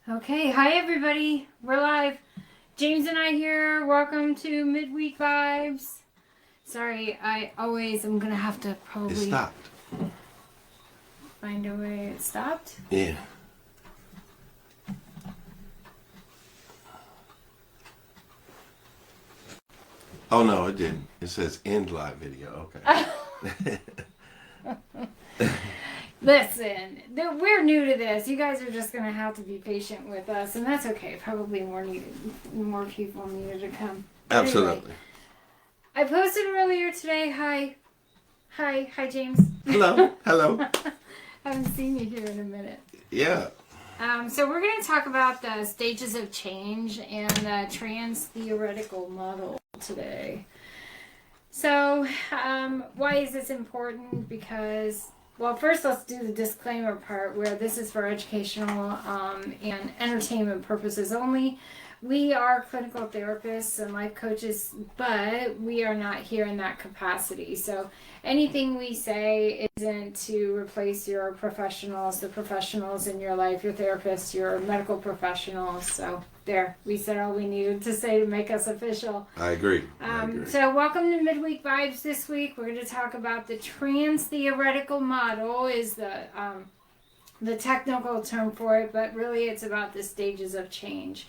Okay, hi everybody. We're live. James and I here. Welcome to Midweek Vibes. Sorry, I'm gonna have to It probably stopped. find a way. It stopped? Yeah. Oh no, it didn't. It says end live video. Okay. Listen, we're new to this. You guys are just gonna have to be patient with us, and that's okay. Probably more people needed to come. Absolutely. Anyway, I posted earlier today. Hi, James. Hello. Hello. Haven't seen you here in a minute. Yeah. So we're going to talk about the stages of change and the trans-theoretical model today. So why is this important? Because, well, first let's do the disclaimer part where this is for educational and entertainment purposes only. We are clinical therapists and life coaches, but we are not here in that capacity. So anything we say isn't to replace your professionals, the professionals in your life, your therapists, your medical professionals. So there, we said all we needed to say to make us official. I agree. So welcome to Midweek Vibes this week. We're going to talk about the trans-theoretical model is the technical term for it, but really it's about the stages of change.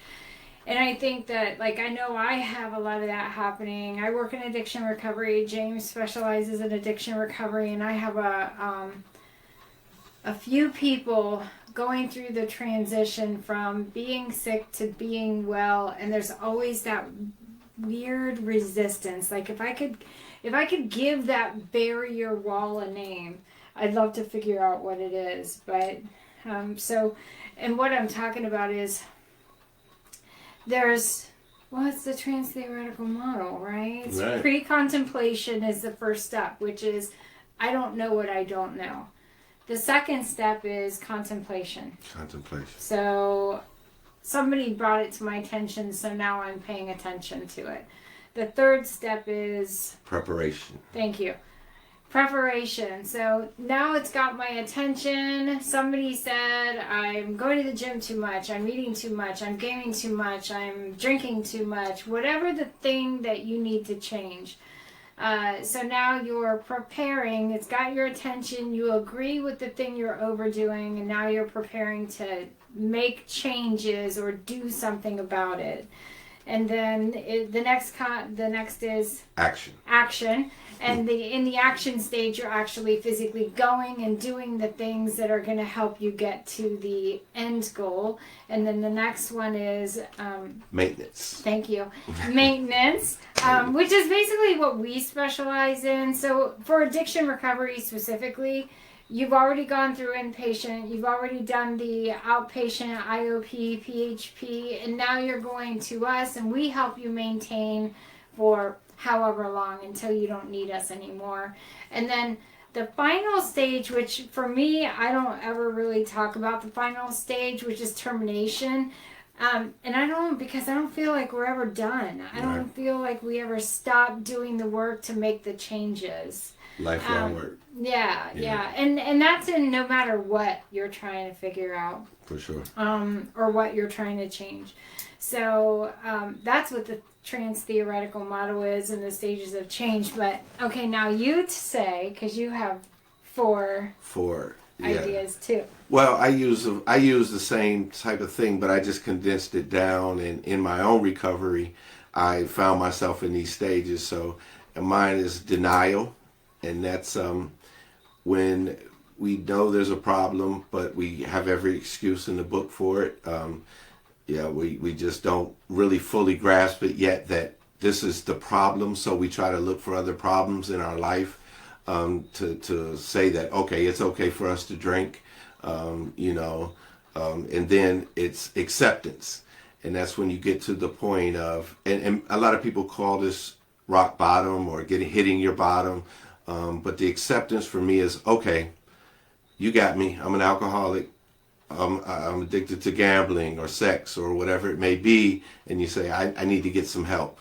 And I think that, I know I have a lot of that happening. I work in addiction recovery. James specializes in addiction recovery, and I have a few people going through the transition from being sick to being well, and there's always that weird resistance. Like if I could give that barrier wall a name, I'd love to figure out what it is. But and what I'm talking about is it's the trans-theoretical model, right? Right. Pre-contemplation is the first step, which is, I don't know what I don't know. The second step is contemplation. So somebody brought it to my attention, so now I'm paying attention to it. The third step is preparation. Thank you. Preparation. So now it's got my attention. Somebody said I'm going to the gym too much, I'm eating too much, I'm gaming too much, I'm drinking too much, whatever the thing that you need to change. So now you're preparing, it's got your attention, you agree with the thing you're overdoing, and now you're preparing to make changes or do something about it. And then the next is action. And in the action stage, you're actually physically going and doing the things that are going to help you get to the end goal. And then the next one is maintenance. Thank you. Maintenance, which is basically what we specialize in. So for addiction recovery specifically, you've already gone through inpatient, you've already done the outpatient, IOP, PHP, and now you're going to us, and we help you maintain for however long until you don't need us anymore. And then the final stage, which for me, I don't ever really talk about the final stage, which is termination. And because I don't feel like we're ever done. I don't feel like we ever stop doing the work to make the changes. Lifelong work. Yeah. And that's in no matter what you're trying to figure out. For sure. Or what you're trying to change. So that's what the trans-theoretical model is in the stages of change. But, okay, now you say, because you have four ideas too. Well, I use the same type of thing, but I just condensed it down. And in my own recovery, I found myself in these stages. So mine is denial. And that's when we know there's a problem, but we have every excuse in the book for it. We just don't really fully grasp it yet that this is the problem. So we try to look for other problems in our life to say that, okay, it's okay for us to drink, and then it's acceptance. And that's when you get to the point of, and a lot of people call this rock bottom or hitting your bottom. But the acceptance for me is, okay, you got me. I'm an alcoholic. I'm addicted to gambling or sex or whatever it may be. And you say, I need to get some help.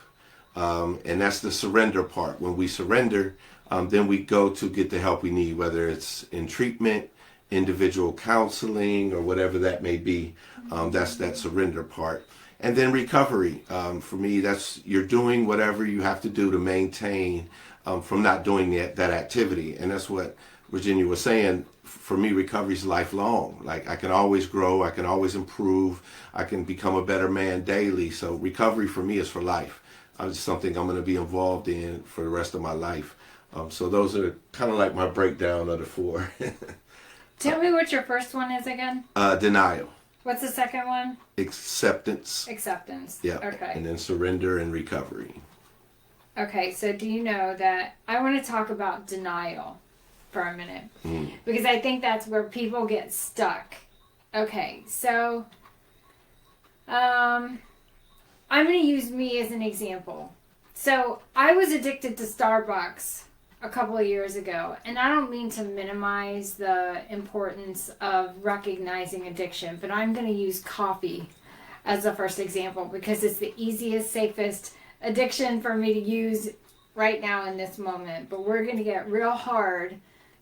And that's the surrender part. When we surrender, then we go to get the help we need, whether it's in treatment, individual counseling or whatever that may be. That's that surrender part. And then recovery. For me, that's you're doing whatever you have to do to maintain from not doing that activity. And that's what Virginia was saying. For me, recovery is lifelong. Like I can always grow, I can always improve, I can become a better man daily. So recovery for me is for life. It's something I'm going to be involved in for the rest of my life. So those are kind of like my breakdown of the four. Tell me what your first one is again. Denial. What's the second one? Acceptance. Acceptance. Yeah. Okay. And then surrender and recovery. Okay, so do you know that I want to talk about denial for a minute? Because I think that's where people get stuck. Okay, so I'm going to use me as an example. So I was addicted to Starbucks a couple of years ago, and I don't mean to minimize the importance of recognizing addiction, but I'm going to use coffee as the first example because it's the easiest, safest addiction for me to use right now in this moment. But we're going to get real hard.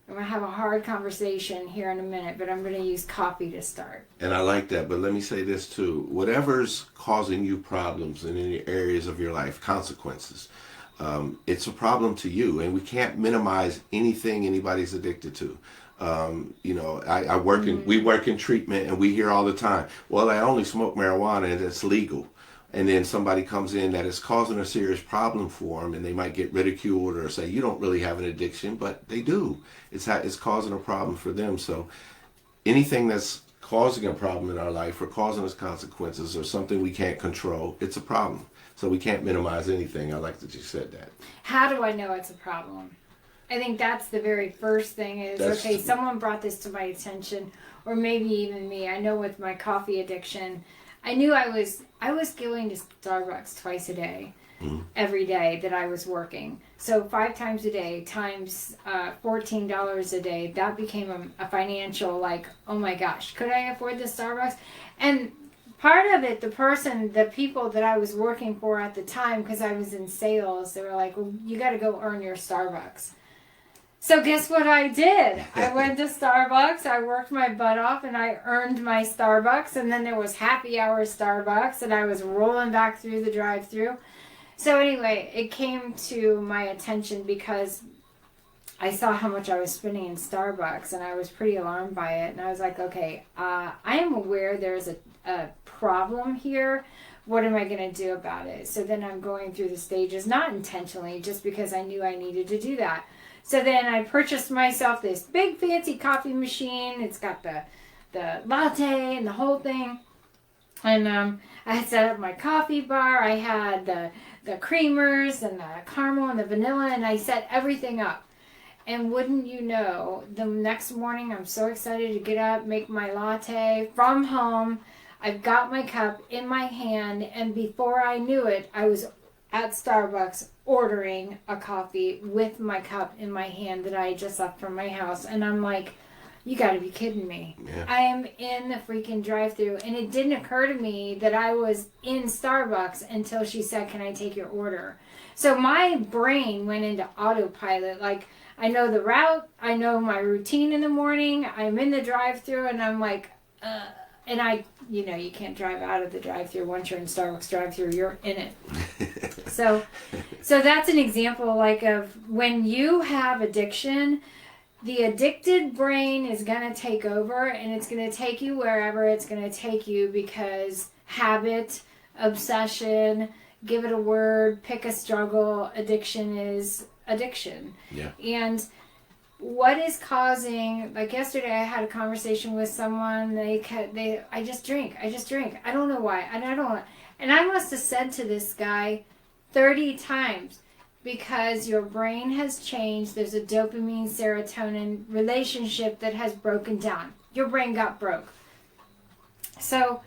I'm going to have a hard conversation here in a minute, but I'm going to use coffee to start. And I like that, but let me say this too. Whatever's causing you problems in any areas of your life, consequences, it's a problem to you, and we can't minimize anything anybody's addicted to. I work in, we work in treatment, and we hear all the time, well, I only smoke marijuana and it's legal. And then somebody comes in that is causing a serious problem for them, and they might get ridiculed or say, you don't really have an addiction, but they do. It's causing a problem for them. So anything that's causing a problem in our life or causing us consequences or something we can't control, it's a problem. So we can't minimize anything. I like that you said that. How do I know it's a problem? I think that's the very first thing is, okay, someone brought this to my attention, or maybe even me. I know with my coffee addiction, I knew I was going to Starbucks twice a day, every day that I was working. So 5 times a day times $14 a day, that became a financial, like, oh my gosh, could I afford the Starbucks? And part of it, the people that I was working for at the time, because I was in sales, they were like, well, you got to go earn your Starbucks. So guess what I did? I went to Starbucks, I worked my butt off, and I earned my Starbucks, and then there was happy hour Starbucks, and I was rolling back through the drive-thru. So anyway, it came to my attention because I saw how much I was spending in Starbucks, and I was pretty alarmed by it, and I was like, okay, I am aware there's a problem here. What am I going to do about it? So then I'm going through the stages, not intentionally, just because I knew I needed to do that. So then I purchased myself this big fancy coffee machine. It's got the latte and the whole thing. And I had set up my coffee bar. I had the creamers and the caramel and the vanilla, and I set everything up. And wouldn't you know, the next morning I'm so excited to get up, make my latte from home. I've got my cup in my hand, and before I knew it, I was at Starbucks ordering a coffee with my cup in my hand that I just left from my house. And I'm like, you got to be kidding me. Yeah. I am in the freaking drive-thru, and it didn't occur to me that I was in Starbucks until she said, can I take your order? So my brain went into autopilot. Like, I know the route, I know my routine in the morning, I'm in the drive-thru, and I'm like, and you can't drive out of the drive-thru. Once you're in Starbucks drive-thru, you're in it. So that's an example, like, of when you have addiction, the addicted brain is going to take over, and it's going to take you wherever it's going to take you, because habit, obsession, give it a word, pick a struggle, addiction is addiction. Yeah. And what is causing, like yesterday I had a conversation with someone, I just drink. I don't know why. And I must have said to this guy 30 times, because your brain has changed. There's a dopamine serotonin relationship that has broken down. Your brain got broke. So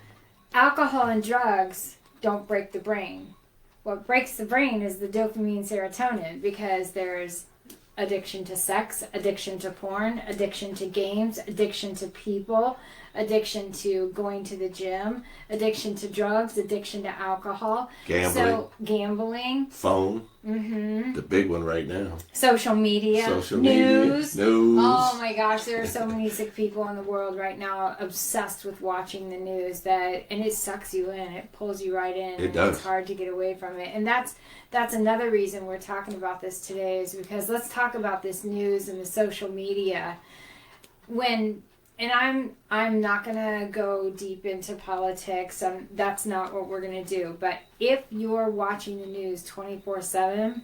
alcohol and drugs don't break the brain. What breaks the brain is the dopamine serotonin, because there's addiction to sex, addiction to porn, addiction to games, addiction to people, addiction to going to the gym, addiction to drugs, addiction to alcohol. Gambling. Phone. Mm-hmm. The big one right now. Social media. News. Oh my gosh, there are so many sick people in the world right now obsessed with watching the news and it sucks you in. It pulls you right in. It does. It's hard to get away from it. And that's another reason we're talking about this today, is because let's talk about this news and the social media. I'm not going to go deep into politics. That's not what we're going to do. But if you're watching the news 24/7,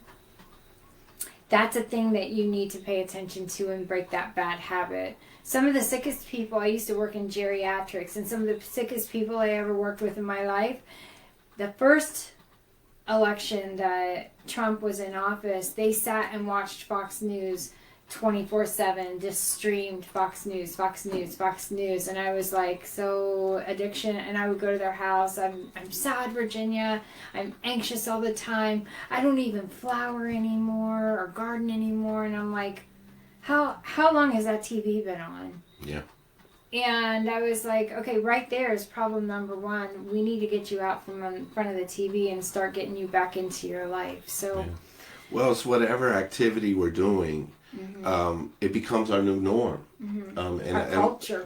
that's a thing that you need to pay attention to and break that bad habit. Some of the sickest people, I used to work in geriatrics, and some of the sickest people I ever worked with in my life, the first election that Trump was in office, they sat and watched Fox News 24/7, just streamed Fox News, and I was like, so addiction. And I would go to their house. I'm sad, Virginia. I'm anxious all the time. I don't even flower anymore or garden anymore. And I'm like, how long has that TV been on? Yeah. And I was like, okay, right there is problem number one. We need to get you out from in front of the TV and start getting you back into your life. So, yeah. Well, it's whatever activity we're doing. Mm-hmm. It becomes our new norm. Mm-hmm.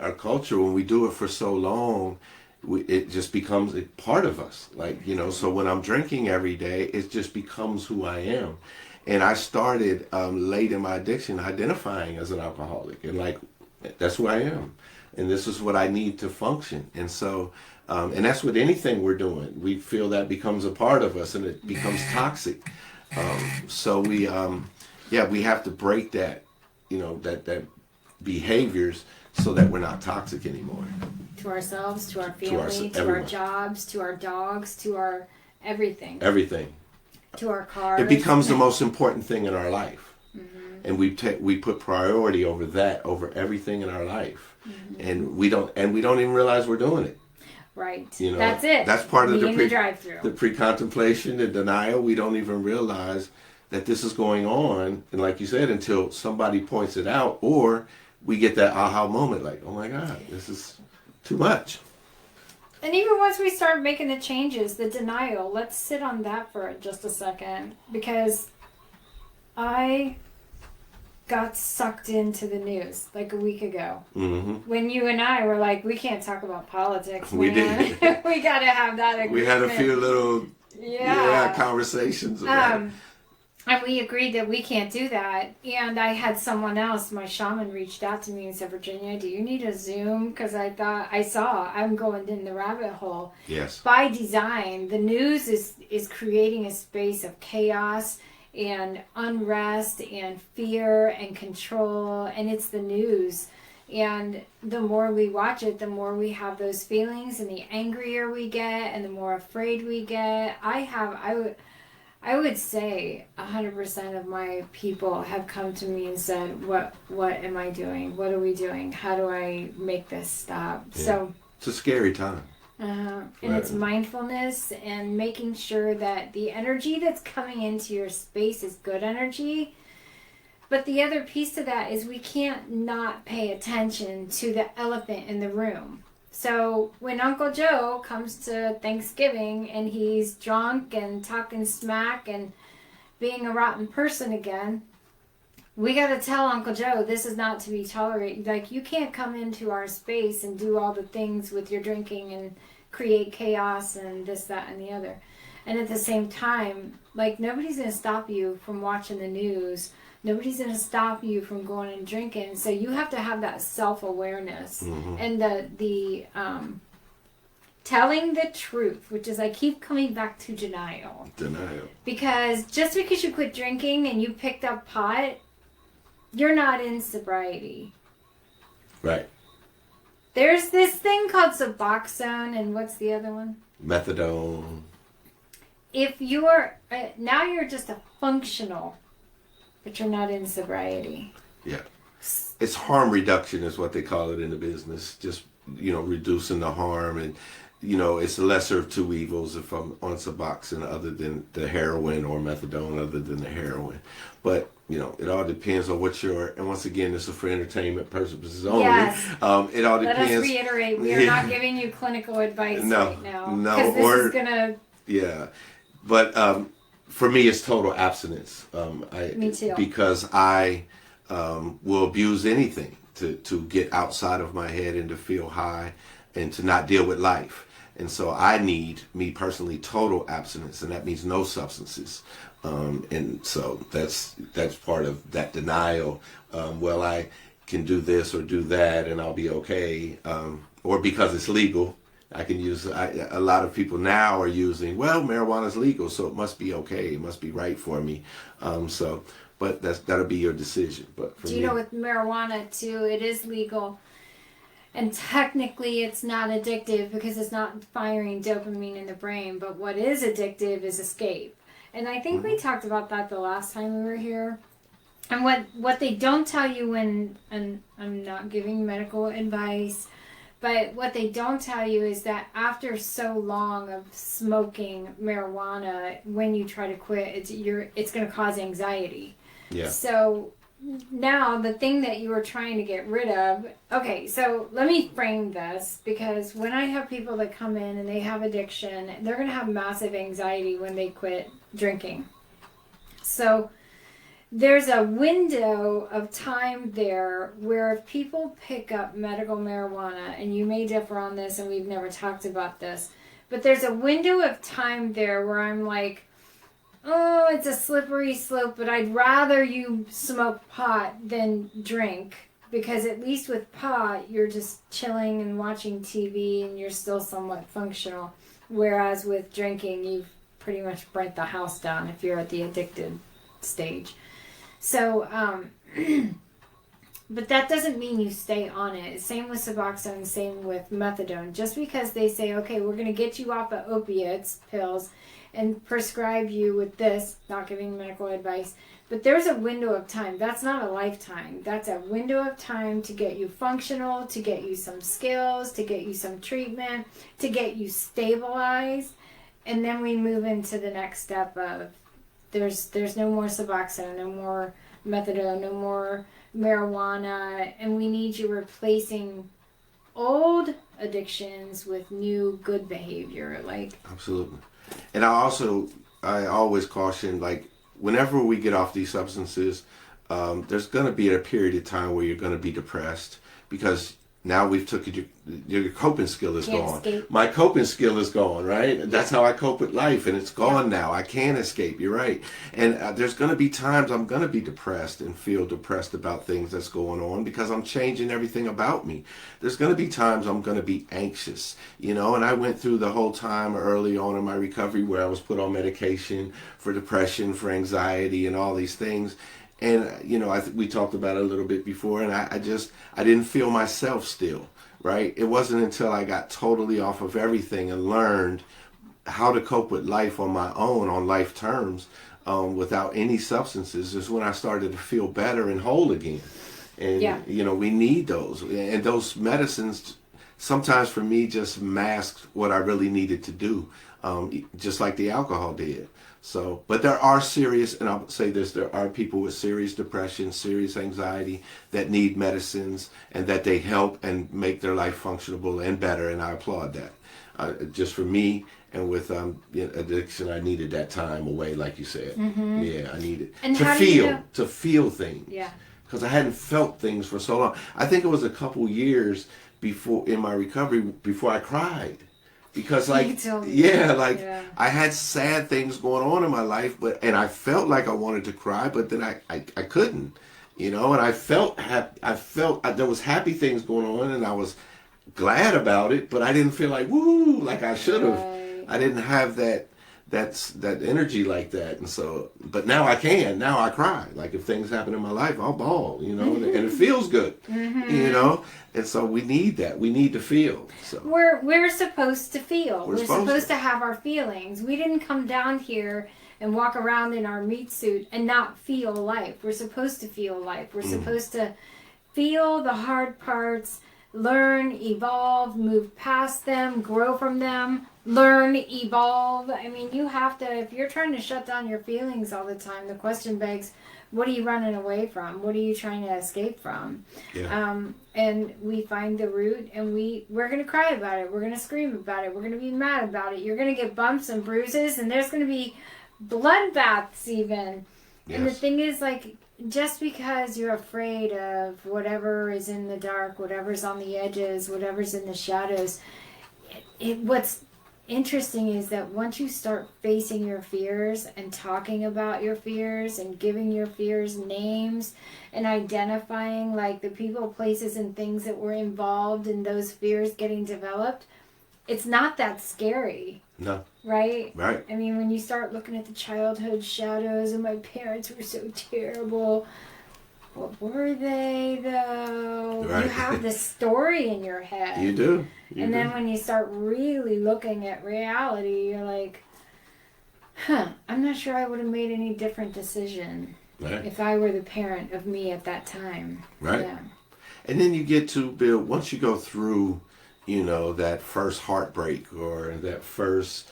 Our culture, when we do it for so long, it just becomes a part of us. Like, so when I'm drinking every day, it just becomes who I am. And I started late in my addiction identifying as an alcoholic. And like, that's who I am. And this is what I need to function. And so, and that's with anything we're doing. We feel that becomes a part of us and it becomes toxic. So we have to break that, that behaviors so that we're not toxic anymore. To ourselves, to our family, to our jobs, to our dogs, to our everything. Everything. To our cars. It becomes the most important thing in our life. Mm-hmm. And we put priority over everything in our life. Mm-hmm. And we don't even realize we're doing it. Right. That's it. That's part of the drive-through. The pre-contemplation, the denial. We don't even realize that this is going on, and like you said, until somebody points it out, or we get that aha moment, like, oh my God, this is too much. And even once we start making the changes, the denial, let's sit on that for just a second, because I got sucked into the news like a week ago. Mm-hmm. When you and I were like, we can't talk about politics, man. We did. We got to have that agreement. We had a few little conversations about it. And we agreed that we can't do that. And I had someone else, my shaman, reached out to me and said, Virginia, do you need a Zoom? Because I'm going in the rabbit hole. Yes. By design, the news is creating a space of chaos and unrest and fear and control. And it's the news. And the more we watch it, the more we have those feelings, and the angrier we get and the more afraid we get. I would say 100% of my people have come to me and said, what am I doing? What are we doing? How do I make this stop? Yeah. So it's a scary time. And it's mindfulness and making sure that the energy that's coming into your space is good energy. But the other piece of that is we can't not pay attention to the elephant in the room. So when Uncle Joe comes to Thanksgiving and he's drunk and talking smack and being a rotten person again, we got to tell Uncle Joe this is not to be tolerated. Like, you can't come into our space and do all the things with your drinking and create chaos and this, that, and the other. And at the same time, like, nobody's going to stop you from watching the news. Nobody's going to stop you from going and drinking. So you have to have that self-awareness. Mm-hmm. And the telling the truth, which is, I keep coming back to denial. Because just because you quit drinking and you picked up pot, you're not in sobriety. Right. There's this thing called Suboxone, and what's the other one? Methadone. If you're, now you're just a functional, but you're not in sobriety. Yeah. It's harm reduction is what they call it in the business. Just, reducing the harm. it's the lesser of two evils if I'm on Suboxone other than the heroin, or methadone other than the heroin. But, it all depends on what and once again, this is for entertainment purposes only. Yes. It all depends. Let us reiterate, we are not giving you clinical advice right now. No, because this is going to... Yeah. But for me, it's total abstinence. Me too. Because I will abuse anything to get outside of my head and to feel high and to not deal with life. And so I need, me personally, total abstinence, and that means no substances. And so that's part of that denial. Well, I can do this or do that and I'll be okay. Or because it's legal, I can use, a lot of people now are using, well, marijuana is legal, so it must be okay. It must be right for me. But that'll be your decision. But for Do you know with marijuana too, it is legal. And technically it's not addictive because it's not firing dopamine in the brain. But what is addictive is escape. And I think we talked about that the last time we were here. And what they don't tell you and I'm not giving medical advice, but what they don't tell you is that after so long of smoking marijuana, when you try to quit, it's going to cause anxiety. Yeah. So now the thing that you were trying to get rid of, okay, so let me frame this, because when I have people that come in and they have addiction, they're going to have massive anxiety when they quit drinking. So there's a window of time there where if people pick up medical marijuana, and you may differ on this and we've never talked about this, but there's a window of time there where I'm like, oh, it's a slippery slope, but I'd rather you smoke pot than drink, because at least with pot, you're just chilling and watching TV and you're still somewhat functional. Whereas with drinking, you've pretty much burnt the house down if you're at the addicted stage. So, but that doesn't mean you stay on it. Same with Suboxone, same with methadone. Just because they say, okay, we're going to get you off of opiates, pills, and prescribe you with this, not giving medical advice, but there's a window of time. That's not a lifetime. That's a window of time to get you functional, to get you some skills, to get you some treatment, to get you stabilized, and then we move into the next step of there's no more Suboxone, no more methadone, no more marijuana, and we need you replacing old addictions with new good behavior. Absolutely. And I always caution, like, whenever we get off these substances, there's going to be a period of time where you're going to be depressed, because now we've took your coping skill is gone. Escape. My coping skill is gone, right? That's how I cope with life, and it's gone now. I can't escape. You're right. And there's going to be times I'm going to be depressed and feel depressed about things that's going on, because I'm changing everything about me. There's going to be times I'm going to be anxious, and I went through the whole time early on in my recovery where I was put on medication for depression, for anxiety, and all these things. And, we talked about it a little bit before, and I didn't feel myself still, right? It wasn't until I got totally off of everything and learned how to cope with life on my own, on life terms, without any substances, is when I started to feel better and whole again. And, we need those. And those medicines, sometimes for me, just masked what I really needed to do, just like the alcohol did. So, but there are serious, and I'll say this, there are people with serious depression, serious anxiety that need medicines, and that they help and make their life functionable and better, and I applaud that. Just for me, and with addiction, I needed that time away, like you said. Mm-hmm. Yeah, I needed to feel things. Yeah. Because I hadn't felt things for so long. I think it was a couple years before in my recovery before I cried. Because I had sad things going on in my life, and I felt like I wanted to cry, but then I couldn't, and I felt there was happy things going on, and I was glad about it, but I didn't feel like woo like I should have. Right. I didn't have that energy like that, and so, but now I can. Now I cry. Like if things happen in my life, I'll bawl, and it feels good, And so we need that. We need to feel. So we're supposed to feel. We're supposed to have our feelings. We didn't come down here and walk around in our meat suit and not feel life. We're supposed to feel life. We're supposed to feel the hard parts, learn, evolve, move past them, grow from them, learn, evolve. I mean, you have to, if you're trying to shut down your feelings all the time, the question begs, what are you running away from? What are you trying to escape from? Yeah. And we find the root, and we're going to cry about it. We're going to scream about it. We're going to be mad about it. You're going to get bumps and bruises, and there's going to be bloodbaths even. Yes. And the thing is, like, just because you're afraid of whatever is in the dark, whatever's on the edges, whatever's in the shadows, what's interesting is that once you start facing your fears and talking about your fears and giving your fears names and identifying like the people, places, and things that were involved in those fears getting developed, it's not that scary. No. Right? Right. I mean, when you start looking at the childhood shadows and my parents were so terrible, what were they though? Right. You have this story in your head. You do. And then when you start really looking at reality, you're like, I'm not sure I would have made any different decision if I were the parent of me at that time. Right. Yeah. And then you get to build, once you go through, that first heartbreak or that first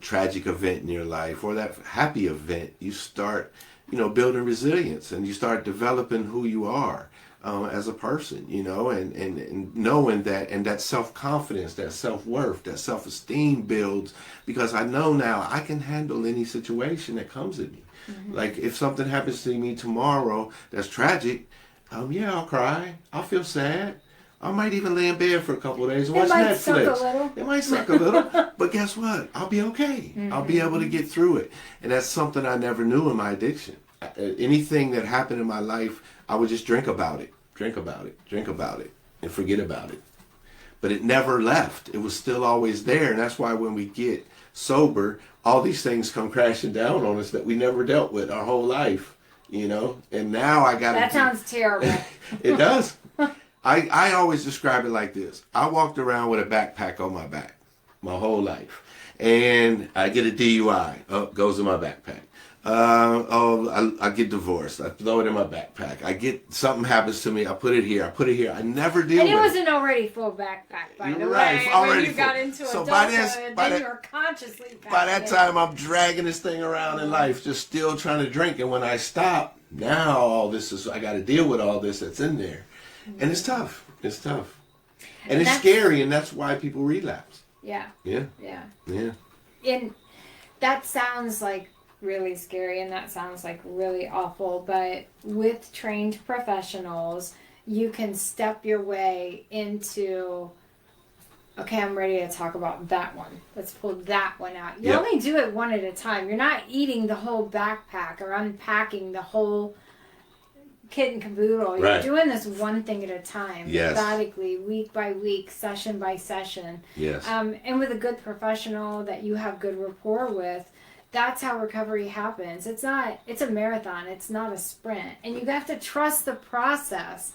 tragic event in your life or that happy event, you start, building resilience and you start developing who you are. As a person, and knowing that, and that self-confidence, that self-worth, that self-esteem builds because I know now I can handle any situation that comes at me. Mm-hmm. Like if something happens to me tomorrow that's tragic, I'll cry. I'll feel sad. I might even lay in bed for a couple of days and watch Netflix. Suck a little. It might suck a little, but guess what? I'll be okay. Mm-hmm. I'll be able to get through it. And that's something I never knew in my addiction. Anything that happened in my life, I would just drink about it, and forget about it. But it never left. It was still always there. And that's why when we get sober, all these things come crashing down on us that we never dealt with our whole life, And now I got to... That sounds terrible. It does. I always describe it like this. I walked around with a backpack on my back my whole life. And I get a DUI. Oh, goes in my backpack. I get divorced. I throw it in my backpack. Something happens to me. I put it here. I never deal with it. And it wasn't already full backpack, by the way. When you got into adulthood, then you were consciously packing. By that time, I'm dragging this thing around in life, just still trying to drink. And when I stop, now I got to deal with all this that's in there. Mm-hmm. And it's tough. And it's scary, and that's why people relapse. Yeah. Yeah. Yeah. Yeah. And that sounds like really scary and that sounds like really awful, but with trained professionals you can step your way into, okay, I'm ready to talk about that one, let's pull that one out. You only do it one at a time. You're not eating the whole backpack or unpacking the whole kit and caboodle. You're doing this one thing at a time, methodically, week by week, session by session. And with a good professional that you have good rapport with, that's how recovery happens. It's a marathon. It's not a sprint. And you have to trust the process.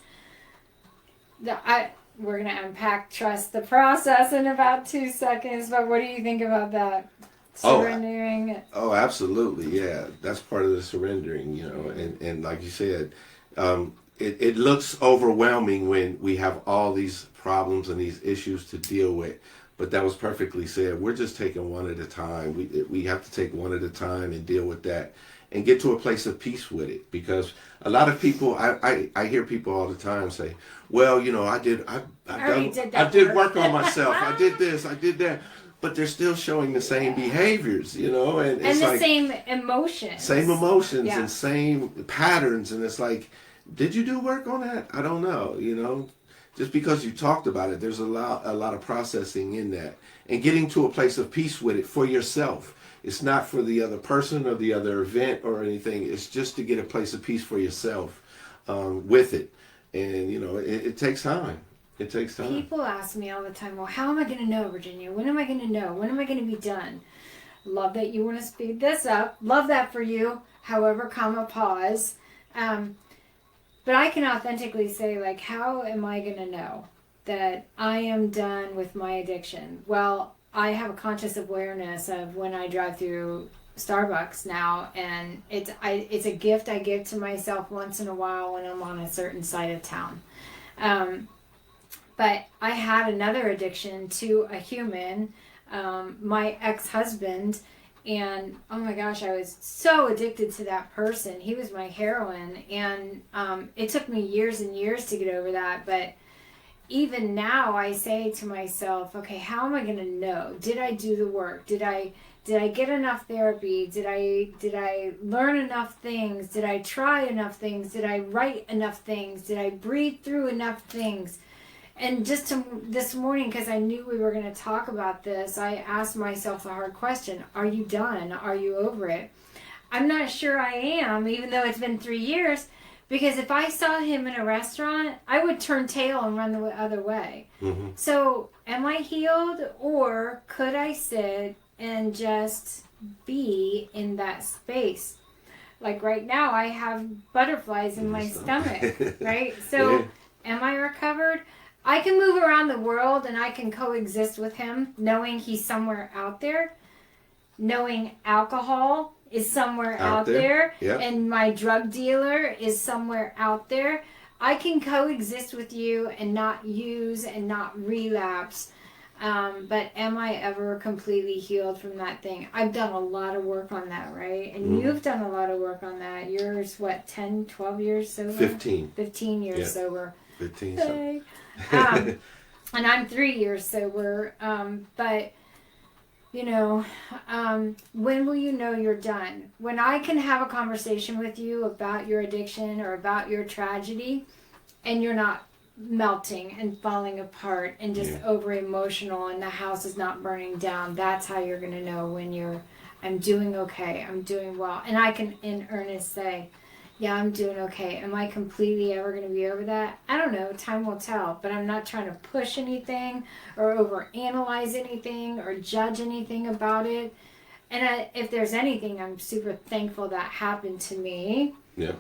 We're going to unpack trust the process in about 2 seconds, but what do you think about that? Surrendering? Oh, absolutely. Yeah. That's part of the surrendering, and like you said, it looks overwhelming when we have all these problems and these issues to deal with. But that was perfectly said. We're just taking one at a time. We have to take one at a time and deal with that and get to a place of peace with it. Because a lot of people, I hear people all the time say, well, I did work on myself. I did this, I did that. But they're still showing the same behaviors, and it's the same emotions. And same patterns. And it's like, did you do work on that? I don't know, Just because you talked about it, there's a lot of processing in that. And getting to a place of peace with it for yourself. It's not for the other person or the other event or anything. It's just to get a place of peace for yourself with it. And, it takes time. It takes time. People ask me all the time, well, how am I going to know, Virginia? When am I going to know? When am I going to be done? Love that you want to speed this up. Love that for you. However, pause. But I can authentically say, like, how am I going to know that I am done with my addiction? Well, I have a conscious awareness of when I drive through Starbucks now, and it's a gift I give to myself once in a while when I'm on a certain side of town. But I had another addiction to a human, my ex-husband, and oh my gosh, I was so addicted to that person. He was my heroine, and it took me years and years to get over that. But even now, I say to myself, okay, how am I going to know? Did I do the work? Did I get enough therapy? Did I learn enough things? Did I try enough things? Did I write enough things? Did I breathe through enough things? And just this morning, because I knew we were going to talk about this, I asked myself the hard question: are you done? Are you over it? I'm not sure I am, even though it's been 3 years. Because if I saw him in a restaurant, I would turn tail and run the other way. Mm-hmm. So, am I healed, or could I sit and just be in that space? Like right now, I have butterflies in my stomach, right? So, yeah. Am I recovered? I can move around the world and I can coexist with him, knowing he's somewhere out there, knowing alcohol is somewhere out there, yep. And my drug dealer is somewhere out there. I can coexist with you and not use and not relapse. But am I ever completely healed from that thing? I've done a lot of work on that, right? And you've done a lot of work on that. You're, what, 10, 12 years sober? 15. 15 years sober. 15 hey. And I'm 3 years sober. But, you know, when will you know you're done? When I can have a conversation with you about your addiction or about your tragedy, and you're not melting and falling apart and just over emotional and the house is not burning down, that's how you're going to know when I'm doing okay, I'm doing well. And I can in earnest say, yeah, I'm doing okay. Am I completely ever going to be over that? I don't know. Time will tell. But I'm not trying to push anything or overanalyze anything or judge anything about it. And if there's anything, I'm super thankful that happened to me. Yeah.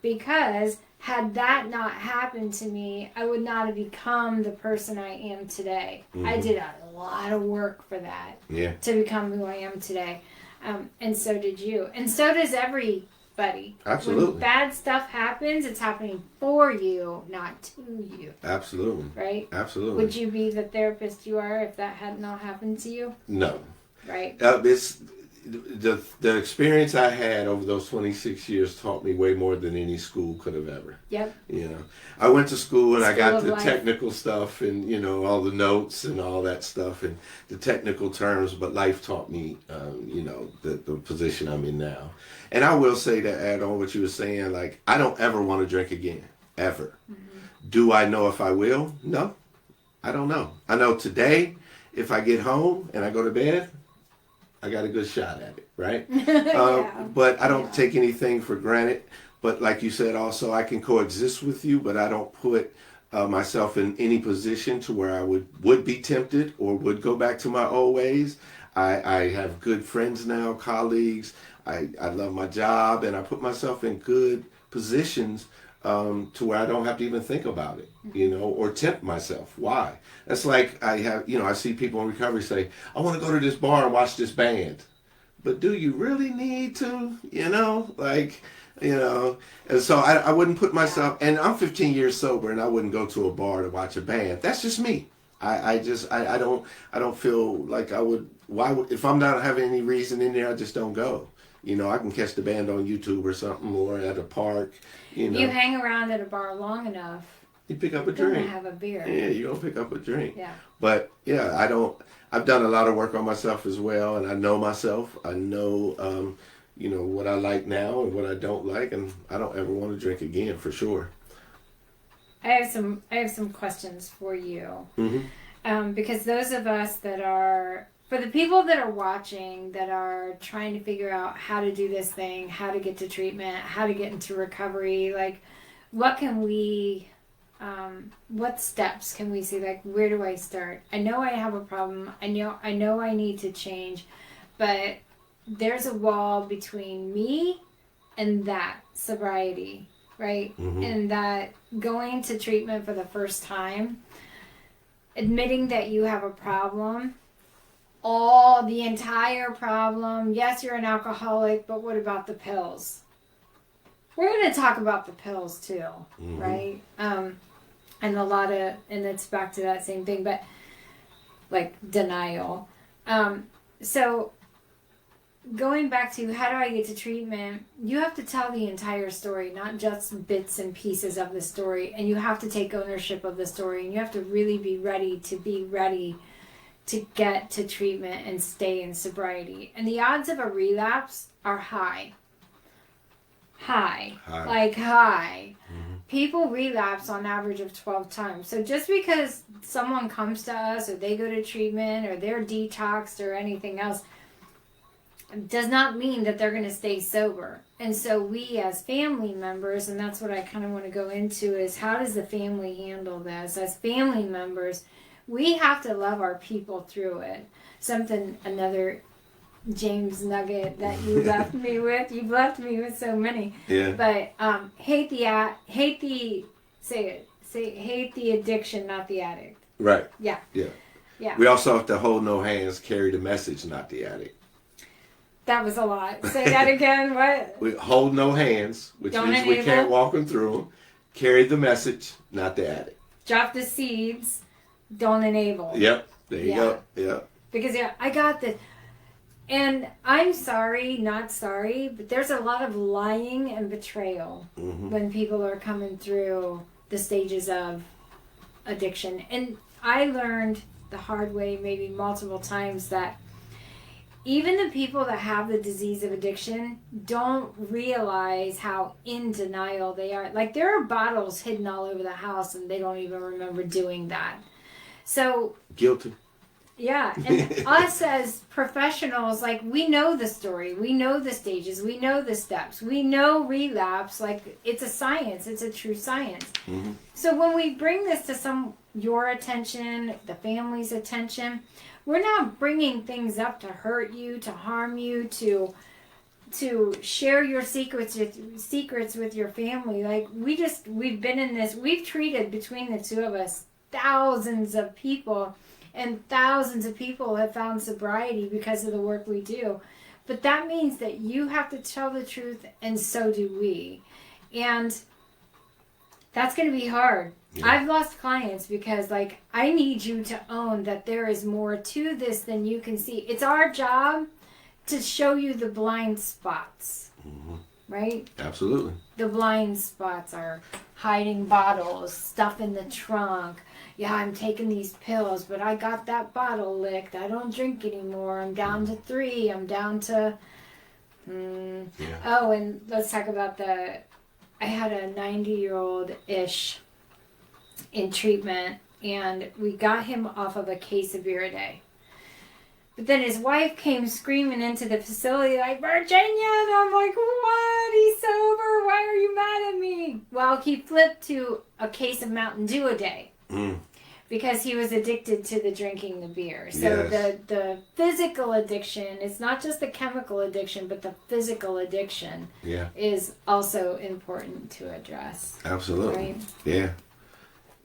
Because had that not happened to me, I would not have become the person I am today. Mm-hmm. I did a lot of work for that to become who I am today. And so did you. And so does everybody. Absolutely. When bad stuff happens, it's happening for you, not to you. Absolutely. Right? Absolutely. Would you be the therapist you are if that had not happened to you? No. Right? It's the experience I had over those 26 years taught me way more than any school could have ever. Yep. You know, I went to school and I got the technical stuff and, you know, all the notes and all that stuff and the technical terms, but life taught me, you know, the position I'm in now. And I will say, to add on what you were saying, like, I don't ever want to drink again, ever. Mm-hmm. Do I know if I will? No, I don't know. I know today, if I get home and I go to bed, I got a good shot at it, right? But I don't take anything for granted. But like you said, also, I can coexist with you, but I don't put myself in any position to where I would be tempted or would go back to my old ways. I have good friends now, colleagues. I love my job, and I put myself in good positions to where I don't have to even think about it, you know, or tempt myself. Why? That's like I see people in recovery say, I want to go to this bar and watch this band. But do you really need to, you know, like, you know? And so I wouldn't put myself, and I'm 15 years sober, and I wouldn't go to a bar to watch a band. That's just me. I don't feel like I would, if I'm not having any reason in there, I just don't go. You know, I can catch the band on YouTube or something, or at a park. You know, you hang around at a bar long enough, you pick up a drink. You're gonna have a beer. Yeah, you're gonna pick up a drink. Yeah. But yeah, I've done a lot of work on myself as well, and I know myself. I know, you know, what I like now and what I don't like, and I don't ever want to drink again for sure. I have some questions for you, because those of us that are. For the people that are watching, that are trying to figure out how to do this thing, how to get to treatment, how to get into recovery, like, what steps can we see? Like, where do I start? I know I have a problem. I know I need to change, but there's a wall between me and that sobriety, right? Mm-hmm. And that going to treatment for the first time, admitting that you have a problem, the entire problem. Yes, you're an alcoholic, but what about the pills? We're going to talk about the pills too, right? And and it's back to that same thing, but like denial. So going back to how do I get to treatment, you have to tell the entire story, not just bits and pieces of the story. And you have to take ownership of the story. And you have to really be ready to get to treatment and stay in sobriety. And the odds of a relapse are high. Like high. Mm-hmm. People relapse on average of 12 times. So just because someone comes to us or they go to treatment or they're detoxed or anything else does not mean that they're going to stay sober. And so we as family members, and that's what I kind of want to go into, is how does the family handle this? As family members, we have to love our people through it. Another James nugget that you left me with. You've left me with so many. Yeah. But hate the addiction, not the addict. Right. Yeah. Yeah. Yeah. We also have to hold no hands, carry the message, not the addict. That was a lot. Say that again. What? We hold no hands, which Don't means we enable. can't walk them through them. Carry the message, not the addict. Drop the seeds. Don't enable. Yep. There you go. Yep. Because I got this. And I'm sorry, not sorry, but there's a lot of lying and betrayal when people are coming through the stages of addiction. And I learned the hard way maybe multiple times that even the people that have the disease of addiction don't realize how in denial they are. Like there are bottles hidden all over the house and they don't even remember doing that. So Guilty. yeah, and us as professionals, like we know the story, we know the stages, we know the steps, we know relapse, like it's a science, it's a true science. Mm-hmm. So when we bring this to your attention, the family's attention, we're not bringing things up to hurt you, to harm you, to share your secrets with your family. Like we've been in this, we've treated between the two of us thousands of people. And thousands of people have found sobriety because of the work we do. But that means that you have to tell the truth, and so do we. And that's going to be hard. Yeah. I've lost clients because, I need you to own that there is more to this than you can see. It's our job to show you the blind spots. Mm-hmm. Right? Absolutely. The blind spots are hiding bottles, stuff in the trunk. Yeah, I'm taking these pills, but I got that bottle licked. I don't drink anymore. I'm down to 3. I'm down to... Yeah. Oh, and let's talk about I had a 90-year-old-ish in treatment, and we got him off of a case of beer a day. But then his wife came screaming into the facility like, Virginia! And I'm like, what? He's sober. Why are you mad at me? Well, he flipped to a case of Mountain Dew a day. Because he was addicted to the drinking the beer. So yes. the physical addiction, it's not just the chemical addiction, but the physical addiction is also important to address. Absolutely. Right? Yeah.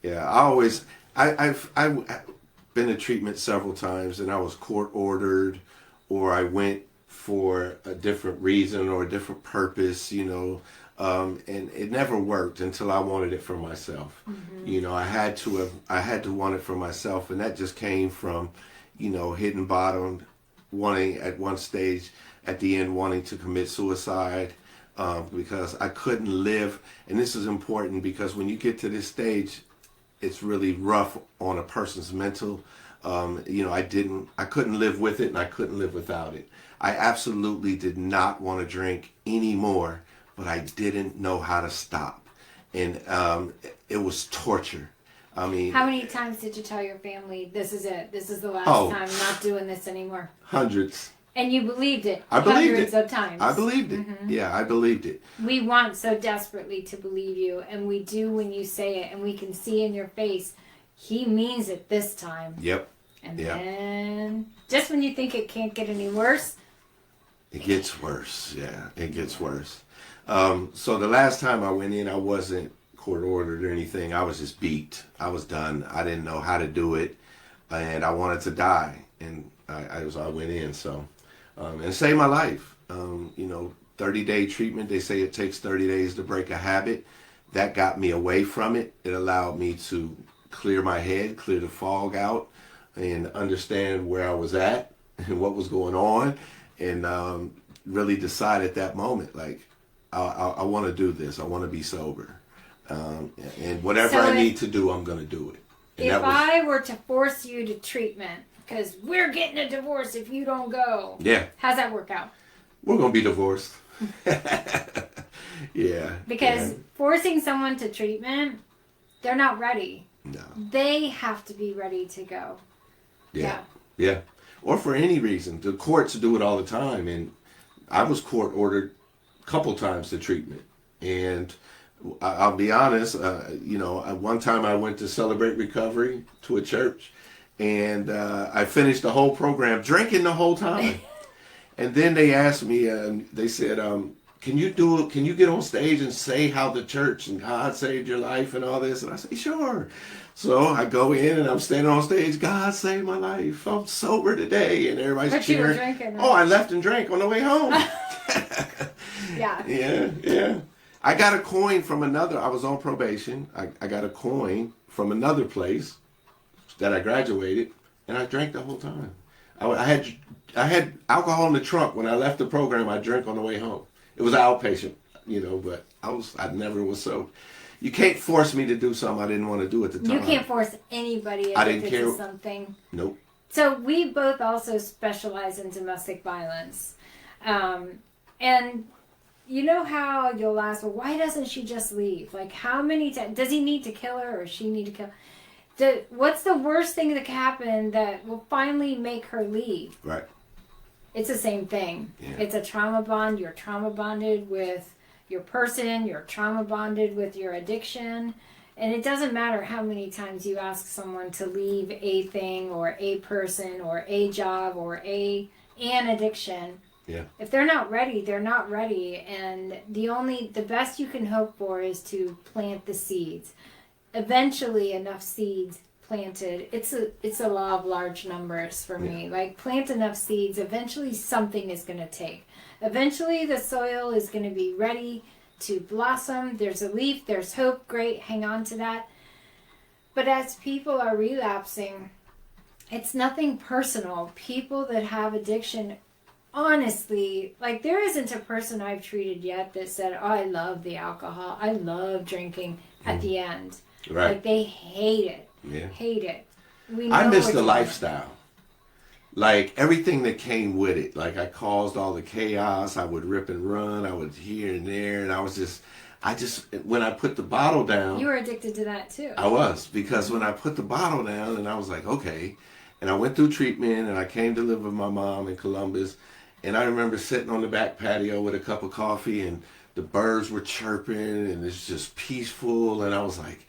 Yeah. I've been to treatment several times, and I was court ordered, or I went for a different reason or a different purpose, and it never worked until I wanted it for myself. Mm-hmm. I had to want it for myself, and that just came from, hitting bottom, wanting at one stage, at the end, wanting to commit suicide, because I couldn't live. And this is important because when you get to this stage, it's really rough on a person's mental. I couldn't live with it, and I couldn't live without it. I absolutely did not want to drink anymore, but I didn't know how to stop. And it was torture. I mean... How many times did you tell your family, this is it, this is the last time, I'm not doing this anymore? Hundreds. And you believed it? I believed hundreds it. Of times. I believed it. Mm-hmm. Yeah, I believed it. We want so desperately to believe you, and we do when you say it, and we can see in your face, he means it this time. Yep. And then, just when you think it can't get any worse... It gets worse, yeah. It gets worse. So the last time I went in, I wasn't court ordered or anything. I was just beat. I was done. I didn't know how to do it, and I wanted to die. And I went in. So, and it saved my life. 30-day treatment. They say it takes 30 days to break a habit. that got me away from it. It allowed me to clear my head, clear the fog out, and understand where I was at and what was going on, and really decide at that moment, like, I want to do this. I want to be sober. And whatever So I need to do, I'm going to do it. And if I were to force you to treatment, because we're getting a divorce if you don't go. Yeah. How's that work out? We're going to be divorced. Yeah. Because forcing someone to treatment, they're not ready. No. They have to be ready to go. Yeah. Yeah. Or for any reason. The courts do it all the time. And I was court ordered a couple times to treatment. And I'll be honest, one time I went to celebrate recovery to a church, and I finished the whole program drinking the whole time. And then they asked me, they said, can you get on stage and say how the church and God saved your life and all this? And I said, sure. So I go in and I'm standing on stage, God saved my life. I'm sober today. And everybody's but cheering. You were drinking, right? Oh, I left and drank on the way home. Yeah. Yeah. I got a coin from another, I was on probation. I got a coin from another place that I graduated, and I drank the whole time. I had alcohol in the trunk when I left the program. I drank on the way home. It was outpatient, but I never was sober. You can't force me to do something I didn't want to do at the time. You can't force anybody addicted to something. Nope. So we both also specialize in domestic violence. And you know how you'll ask, well, why doesn't she just leave? Like, how many times does he need to kill her, or she need to kill? What's the worst thing that can happen that will finally make her leave? Right. It's the same thing. Yeah. It's a trauma bond. You're trauma bonded with your person. You're trauma bonded with your addiction. And it doesn't matter how many times you ask someone to leave a thing or a person or a job or an addiction. Yeah. If they're not ready, they're not ready. And the best you can hope for is to plant the seeds. Eventually, enough seeds planted. It's a law of large numbers for me. Like, plant enough seeds. Eventually, something is going to take. Eventually, the soil is going to be ready to blossom. There's a leaf. There's hope. Great. Hang on to that. But as people are relapsing, it's nothing personal. People that have addiction, honestly, like, there isn't a person I've treated yet that said, oh, I love the alcohol. I love drinking at the end. Right. Like, they hate it. Yeah. Hate it. I miss the lifestyle. Like, everything that came with it. Like, I caused all the chaos. I would rip and run. I would here and there. And I just, when I put the bottle down. You were addicted to that too. I was. Because when I put the bottle down and I was like, okay. And I went through treatment and I came to live with my mom in Columbus. And I remember sitting on the back patio with a cup of coffee and the birds were chirping and it's just peaceful. And I was like,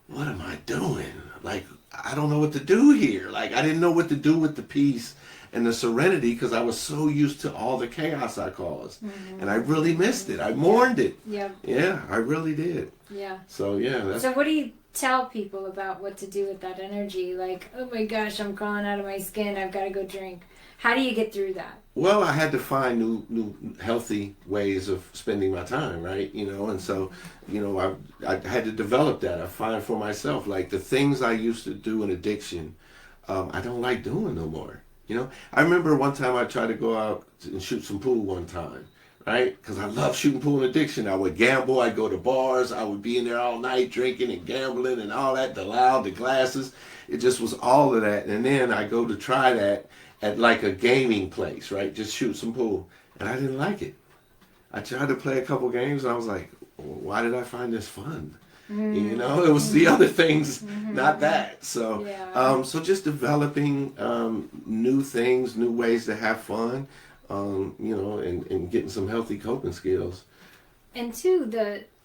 what am I doing? Like, I don't know what to do here. Like, I didn't know what to do with the peace and the serenity because I was so used to all the chaos I caused. Mm-hmm. And I really missed it. I mourned it. Yeah. Yeah, I really did. Yeah. So, yeah. So what do you tell people about what to do with that energy? Like, oh my gosh, I'm crawling out of my skin. I've got to go drink. How do you get through that? Well, I had to find new healthy ways of spending my time, right? And so, I had to develop that. I find for myself, like, the things I used to do in addiction, I don't like doing no more. I remember one time I tried to go out and shoot some pool one time, right? Because I love shooting pool in addiction. I would gamble. I'd go to bars. I would be in there all night drinking and gambling and all that, the glasses. It just was all of that. And then I go to try that at like a gaming place, right? Just shoot some pool. And I didn't like it. I tried to play a couple games and I was like, why did I find this fun? Mm-hmm. It was the other things, not that. So, so just developing new things, new ways to have fun, and getting some healthy coping skills. And two,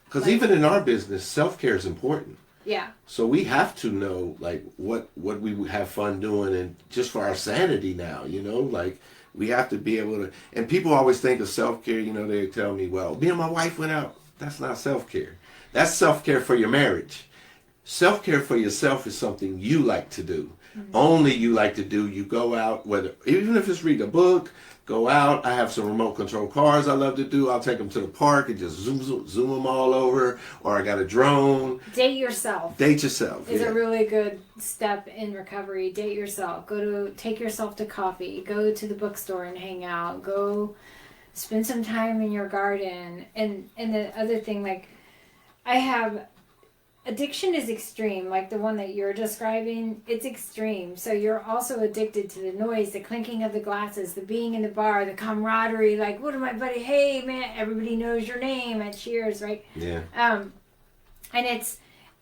because even in our business, self-care is important. Yeah. So we have to know, like, what we have fun doing, and just for our sanity now, like, we have to be able to. And people always think of self-care, they tell me, well, me and my wife went out. That's not self-care. That's self-care for your marriage. Self-care for yourself is something you like to do. only you like to do. You go out, whether even if it's read a book, go out. I have some remote control cars I love to do. I'll take them to the park and just zoom them all over. Or I got a drone. Date yourself. Date yourself is a really good step in recovery. Date yourself. Take yourself to coffee. Go to the bookstore and hang out. Go spend some time in your garden. And the other thing, like, I have addiction is extreme, like the one that you're describing. It's extreme. So you're also addicted to the noise, the clinking of the glasses, the being in the bar, the camaraderie. Like, what am I, buddy? Hey, man! Everybody knows your name at Cheers, right? Yeah. And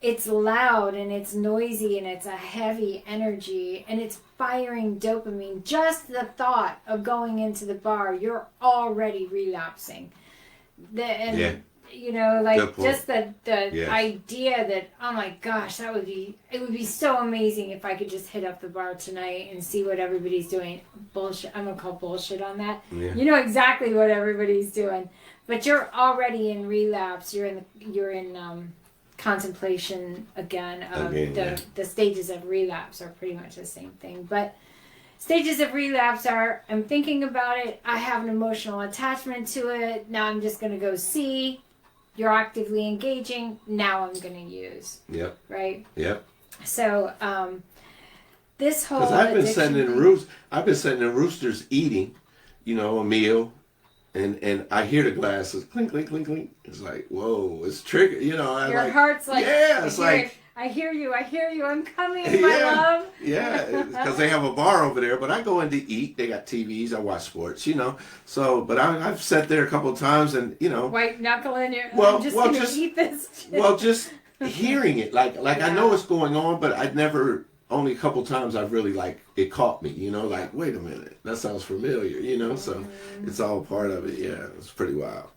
it's loud and it's noisy and it's a heavy energy and it's firing dopamine. Just the thought of going into the bar, you're already relapsing. You know, like just the idea that, oh my gosh, it would be so amazing if I could just hit up the bar tonight and see what everybody's doing. Bullshit. I'm gonna call bullshit on that. Yeah. You know exactly what everybody's doing, but you're already in relapse. You're in contemplation again. The stages of relapse are pretty much the same thing, but stages of relapse are, I'm thinking about it, I have an emotional attachment to it, now I'm just gonna go see. You're actively engaging. Now I'm going to use. Yep. Right. Yep. So this whole. Because I've been sitting in roosters eating, you know, a meal, and I hear the glasses clink, clink, clink, clink. It's like, whoa, it's triggered. You know, your heart's like, yeah, it's like. I hear you, I'm coming, my love. Yeah, because they have a bar over there, but I go in to eat. They got TVs, I watch sports, you know. So, but I've sat there a couple of times and, you know. White knuckle in your, I'm just going to eat this. Well, just hearing it, like I know what's going on, but I'd never, only a couple times I've really, like, it caught me, you know, like, wait a minute, that sounds familiar, you know. So it's all part of it, yeah, it's pretty wild.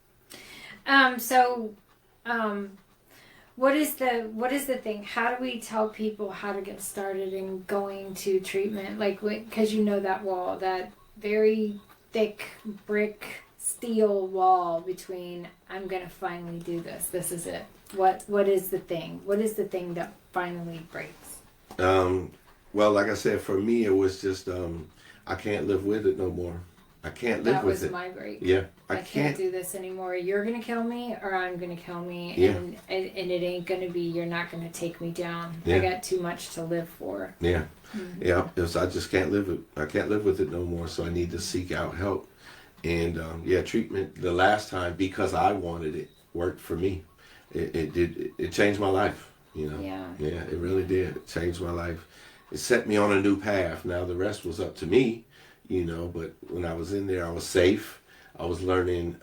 What is the thing? How do we tell people how to get started in going to treatment? Like, because you know that wall, that very thick brick steel wall between, I'm going to finally do this. This is it. What is the thing? What is the thing that finally breaks? Well, like I said, for me, it was just, I can't live with it no more. I can't live with it. That was my break. Yeah. I can't do this anymore. You're going to kill me or I'm going to kill me. Yeah. And it ain't going to be, you're not going to take me down. Yeah. I got too much to live for. Yeah. Mm-hmm. Yeah. I just can't live it. I can't live with it no more. So I need to seek out help. And treatment the last time, because I wanted it, worked for me. It changed my life. You know. Yeah. Yeah. It really did. It changed my life. It set me on a new path. Now the rest was up to me. You know, but when I was in there, I was safe. I was learning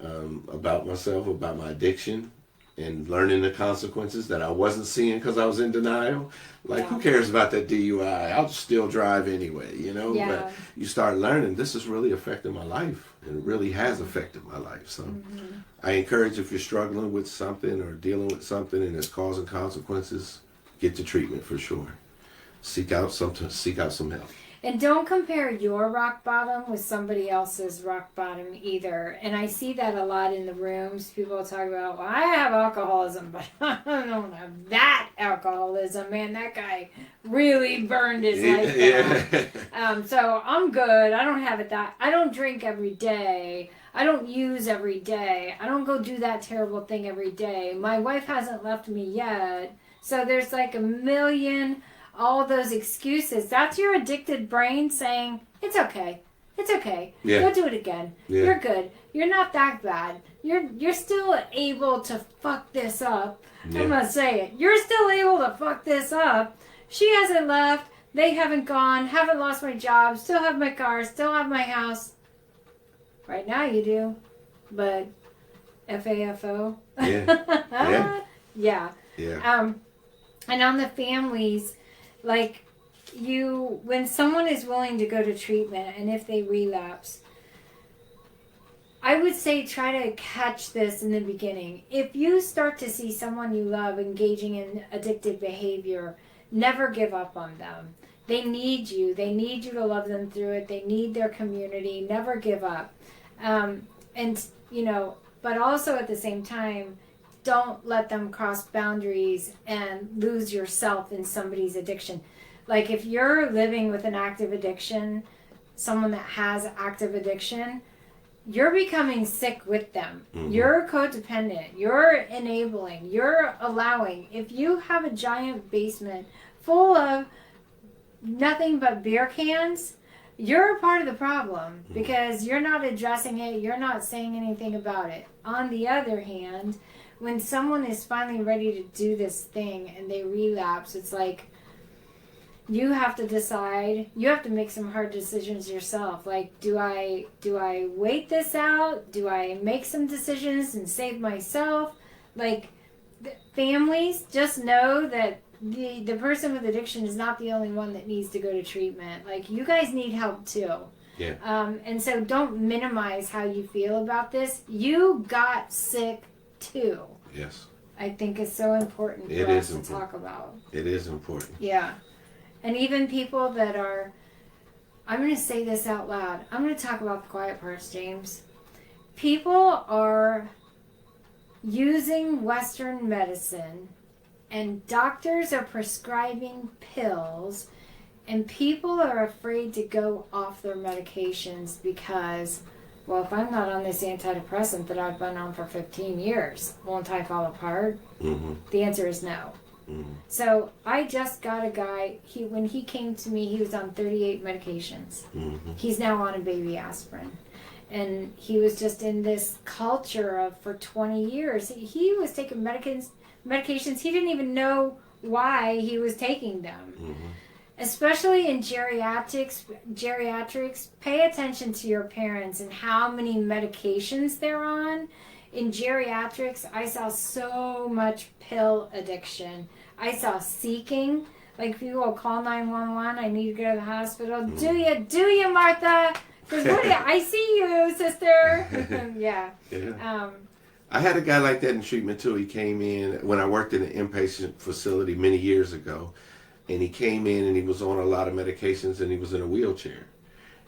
about myself, about my addiction, and learning the consequences that I wasn't seeing because I was in denial. Like, who cares about that DUI? I'll still drive anyway, you know? Yeah. But you start learning, this is really affecting my life. And it really has affected my life. So I encourage, if you're struggling with something or dealing with something and it's causing consequences, get to treatment for sure. Seek out some help. And don't compare your rock bottom with somebody else's rock bottom either. And I see that a lot in the rooms. People talk about, well, I have alcoholism, but I don't have that alcoholism. Man, that guy really burned his life down. So I'm good. I don't have it that. I don't drink every day. I don't use every day. I don't go do that terrible thing every day. My wife hasn't left me yet. So there's like a million... all those excuses. That's your addicted brain saying, it's okay. It's okay. Yeah. Go do it again. Yeah. You're good. You're not that bad. You're still able to fuck this up. Yeah. I'm going to say it. You're still able to fuck this up. She hasn't left. They haven't gone. Haven't lost my job. Still have my car. Still have my house. Right now you do. But FAFO. Yeah. Yeah. Yeah. Yeah. And on the families... like, when someone is willing to go to treatment and if they relapse, I would say try to catch this in the beginning. If you start to see someone you love engaging in addictive behavior, never give up on them. They need you. They need you to love them through it. They need their community. Never give up. But also at the same time, don't let them cross boundaries and lose yourself in somebody's addiction. Like if you're living with an active addiction, someone that has active addiction, you're becoming sick with them. Mm-hmm. You're codependent. You're enabling. You're allowing. If you have a giant basement full of nothing but beer cans, you're a part of the problem because you're not addressing it. You're not saying anything about it. On the other hand, when someone is finally ready to do this thing and they relapse, it's like you have to decide. You have to make some hard decisions yourself. Like, do I wait this out? Do I make some decisions and save myself? Like, families, just know that the person with addiction is not the only one that needs to go to treatment. Like, you guys need help too. Yeah. And so don't minimize how you feel about this. You got sick too. Yes. I think it's so important for us to talk about. It is important. Yeah. And even people that are, I'm going to say this out loud. I'm going to talk about the quiet parts, James. People are using Western medicine and doctors are prescribing pills and people are afraid to go off their medications because, well, if I'm not on this antidepressant that I've been on for 15 years, won't I fall apart? Mm-hmm. The answer is no. Mm-hmm. So I just got a guy, when he came to me, he was on 38 medications. Mm-hmm. He's now on a baby aspirin. And he was just in this culture of, for 20 years, he was taking medications. He didn't even know why he was taking them. Mm-hmm. Especially in geriatrics, pay attention to your parents and how many medications they're on. In geriatrics, I saw so much pill addiction. I saw seeking, like people will call 911, I need to go to the hospital. Mm. Do you, Martha? Because I see you, sister. Yeah. I had a guy like that in treatment too. He came in when I worked in an inpatient facility many years ago. And he came in and he was on a lot of medications and he was in a wheelchair.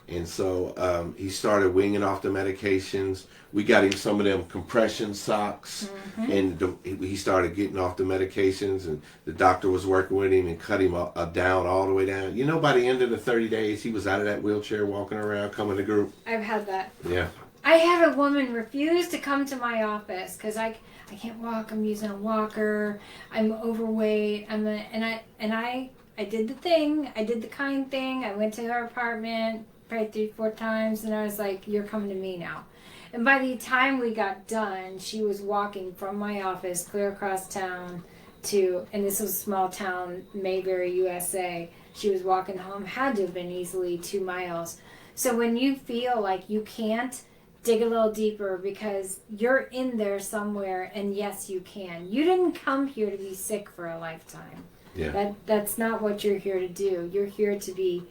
And so he started winging off the medications. We got him some of them compression socks. Mm-hmm. And he started getting off the medications and the doctor was working with him and cut him down all the way down. You know, by the end of the 30 days, he was out of that wheelchair, walking around, coming to group. I've had that. Yeah. I had a woman refuse to come to my office because I can't walk. I'm using a walker. I'm overweight. I did the thing. I did the kind thing. I went to her apartment, prayed 3-4 times, and I was like, "You're coming to me now." And by the time we got done, she was walking from my office clear across town and this was a small town, Mayberry, USA. She was walking home. Had to have been easily 2 miles. So when you feel like you can't, dig a little deeper because you're in there somewhere, and yes, you can. You didn't come here to be sick for a lifetime. Yeah. That's not what you're here to do. You're here to be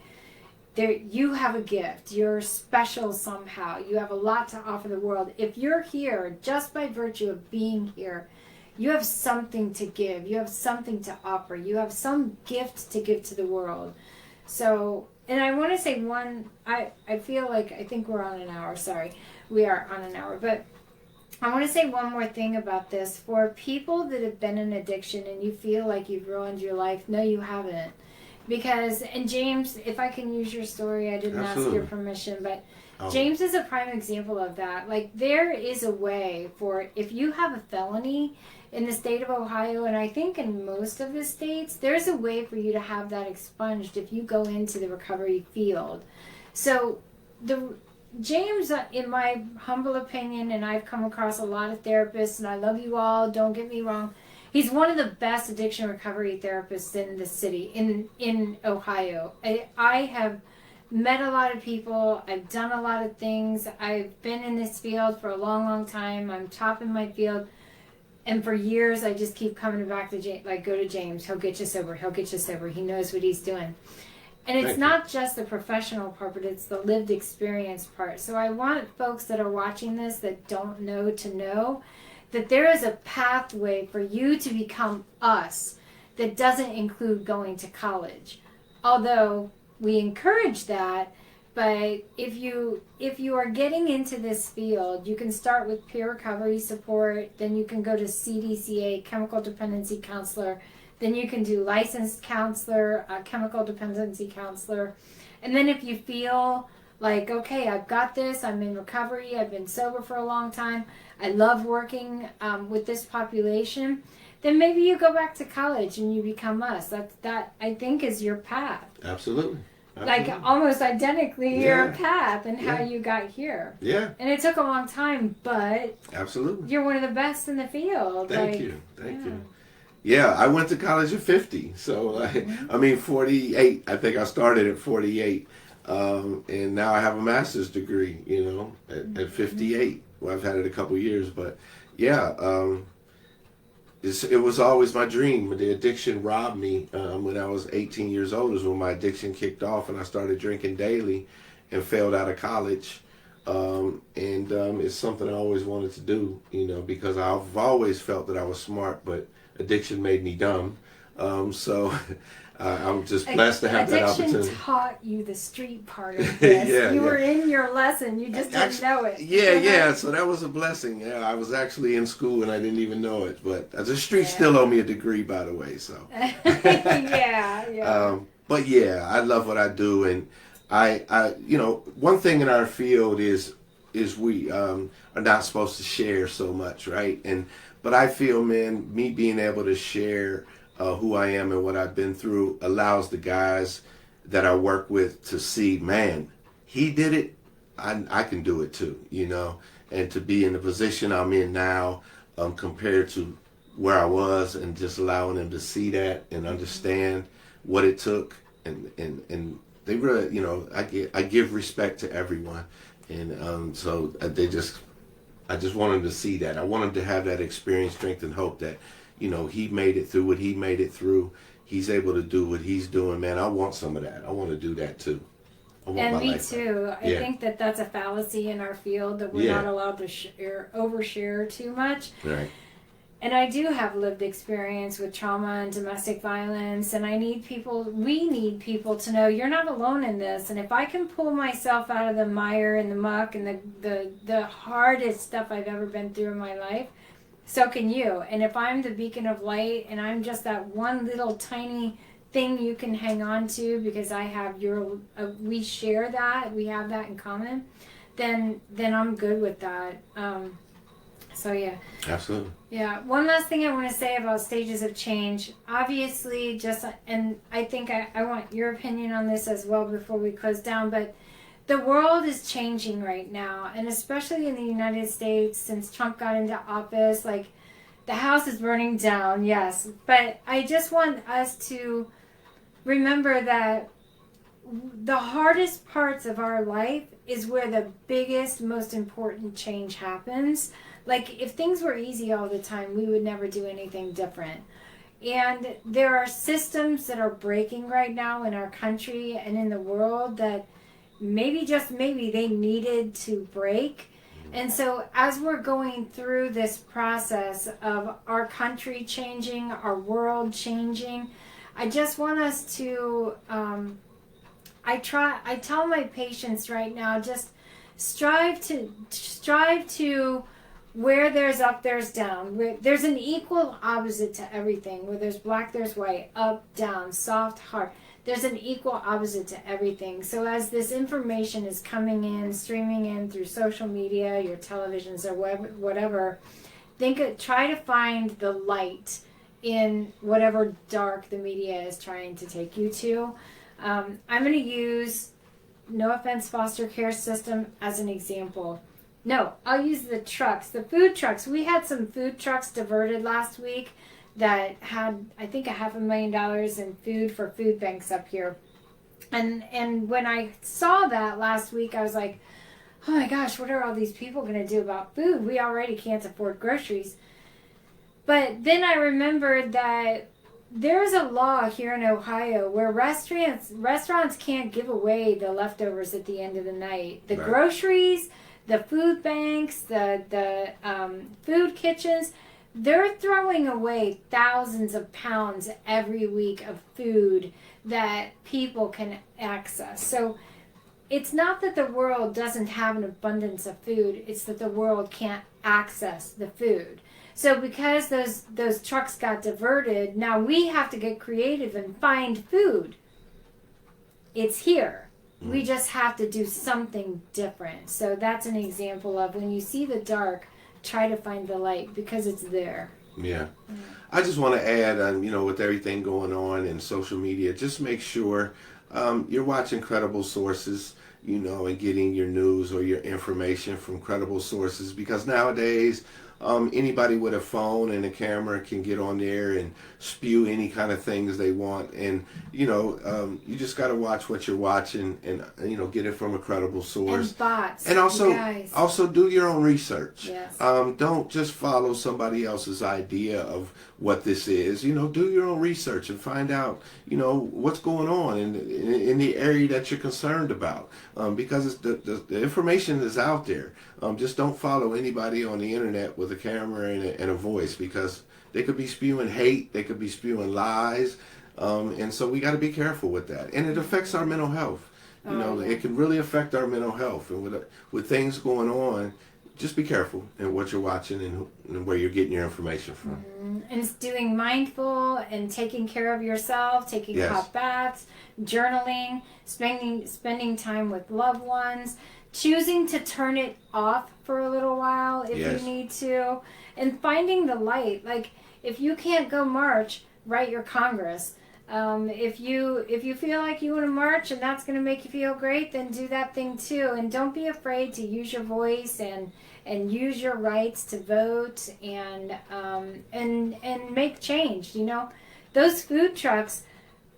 there. You have a gift. You're special somehow. You have a lot to offer the world. If you're here, just by virtue of being here, you have something to give. You have something to offer. You have some gift to give to the world. So, and I want to say I feel like, I think we're on an hour. Sorry. We are on an hour, but I want to say one more thing about this. For people that have been in addiction and you feel like you've ruined your life, no, you haven't. Because, and James, if I can use your story, I didn't ask your permission, but James is a prime example of that. Like, there is a way for, if you have a felony in the state of Ohio, and I think in most of the states, there's a way for you to have that expunged if you go into the recovery field. So, James, in my humble opinion, and I've come across a lot of therapists, and I love you all, don't get me wrong, he's one of the best addiction recovery therapists in the city, in Ohio. I have met a lot of people, I've done a lot of things, I've been in this field for a long, long time, I'm top in my field, and for years I just keep coming back to James, like, go to James, he'll get you sober, he knows what he's doing. And it's not just the professional part, but it's the lived experience part. So I want folks that are watching this that don't know to know that there is a pathway for you to become us that doesn't include going to college. Although we encourage that, but if you are getting into this field, you can start with peer recovery support, then you can go to CDCA, chemical dependency counselor, Then you can do licensed counselor, chemical dependency counselor. And then if you feel like, okay, I've got this, I'm in recovery, I've been sober for a long time, I love working with this population, then maybe you go back to college and you become us. That I think is your path. Absolutely. Like almost identically your Yeah. path and how Yeah. you got here. Yeah. And it took a long time, but Absolutely. you're one of the best in the field. Thank you. Yeah, I went to college at 50. So, I mean, 48. I think I started at 48. And now I have a master's degree, at 58. Well, I've had it a couple years. But, yeah, it was always my dream. The addiction robbed me when I was 18 years old is when my addiction kicked off and I started drinking daily and failed out of college. It's something I always wanted to do, because I've always felt that I was smart, but addiction made me dumb. So I'm just blessed to have that opportunity. Addiction taught you the street part of this. You were in your lesson. You just didn't know it. Yeah. So that was a blessing. Yeah, I was actually in school and I didn't even know it. But the street still owe me a degree, by the way. So. Yeah. But yeah, I love what I do, and I one thing in our field is we are not supposed to share so much, right? But I feel, man, me being able to share who I am and what I've been through allows the guys that I work with to see, man, he did it, I can do it too, and to be in the position I'm in now compared to where I was, and just allowing them to see that and understand what it took, and they really, I give respect to everyone, and so I just want him to see that. I want him to have that experience, strength, and hope that, he made it through what he made it through. He's able to do what he's doing, man. I want some of that. I want to do that too. And me too. I think that's a fallacy in our field, that we're not allowed to overshare too much. Right. And I do have lived experience with trauma and domestic violence, and we need people to know you're not alone in this. And if I can pull myself out of the mire and the muck and the hardest stuff I've ever been through in my life, so can you. And if I'm the beacon of light and I'm just that one little tiny thing you can hang on to because I have we share that, we have that in common, then I'm good with that. So yeah. Absolutely. Yeah. One last thing I want to say about stages of change. Obviously, and I think I want your opinion on this as well before we close down, but the world is changing right now, and especially in the United States since Trump got into office, like the house is burning down, yes. But I just want us to remember that the hardest parts of our life is where the biggest, most important change happens. Like, if things were easy all the time, we would never do anything different. And there are systems that are breaking right now in our country and in the world that maybe, just maybe, they needed to break. And so as we're going through this process of our country changing, our world changing, I just want us to, I tell my patients right now, just strive to where there's up, there's down. Where there's an equal opposite to everything. Where there's black, there's white. Up, down, soft, hard. There's an equal opposite to everything. So as this information is coming in, streaming in through social media, your televisions or whatever, try to find the light in whatever dark the media is trying to take you to. I'm going to use, no offense, foster care system as an example. No, I'll use the trucks, the food trucks. We had some food trucks diverted last week that had, I think, $500,000 in food for food banks up here. And when I saw that last week, I was like, oh my gosh, what are all these people going to do about food? We already can't afford groceries. But then I remembered that there's a law here in Ohio where restaurants can't give away the leftovers at the end of the night. The groceries, the food banks, the food kitchens, they're throwing away thousands of pounds every week of food that people can access. So it's not that the world doesn't have an abundance of food, it's that the world can't access the food. So because those trucks got diverted, now we have to get creative and find food. It's here. We just have to do something different. So that's an example of when you see the dark, try to find the light because it's there. Yeah. I just want to add, with everything going on in social media, just make sure you're watching credible sources, and getting your news or your information from credible sources, because nowadays anybody with a phone and a camera can get on there and spew any kind of things they want. And, you just got to watch what you're watching and, get it from a credible source. And bots. And also do your own research. Yes. Don't just follow somebody else's idea of what this is. Do your own research and find out, what's going on in the area that you're concerned about. Because the information is out there. Just don't follow anybody on the internet with a camera and a voice, because they could be spewing hate, they could be spewing lies, and so we got to be careful with that. And it affects our mental health. It can really affect our mental health. And with things going on, just be careful in what you're watching and where you're getting your information from. And it's doing mindful and taking care of yourself, taking hot baths, journaling, spending time with loved ones, choosing to turn it off for a little while if you need to, and finding the light. Like, if you can't go march, write your Congress. If you feel like you want to march and that's going to make you feel great, then do that thing too. And don't be afraid to use your voice and use your rights to vote and make change. Those food trucks,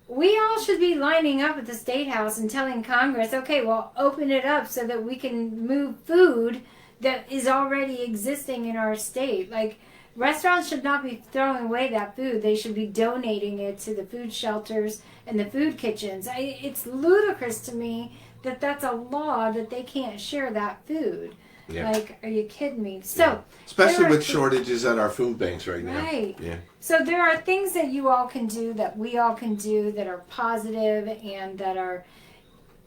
we all should be lining up at the State House and telling Congress, okay, well, open it up so that we can move food that is already existing in our state. Like, restaurants should not be throwing away that food. They should be donating it to the food shelters and the food kitchens. It's ludicrous to me that that's a law that they can't share that food. Yeah. Like, are you kidding me? So, especially with shortages at our food banks right now. Right. Yeah. So there are things that you all can do, that we all can do, that are positive and that are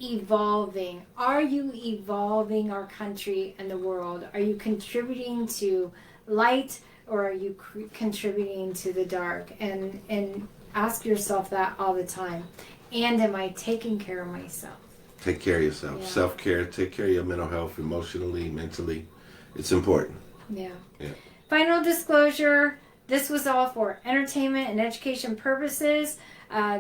evolving. Are you evolving our country and the world? Are you contributing to light, or are you contributing to the dark? And ask yourself that all the time. And am I taking care of myself? Take care of yourself. Yeah. Self-care. Take care of your mental health, emotionally, mentally. It's important. Yeah. Final disclosure, this was all for entertainment and education purposes.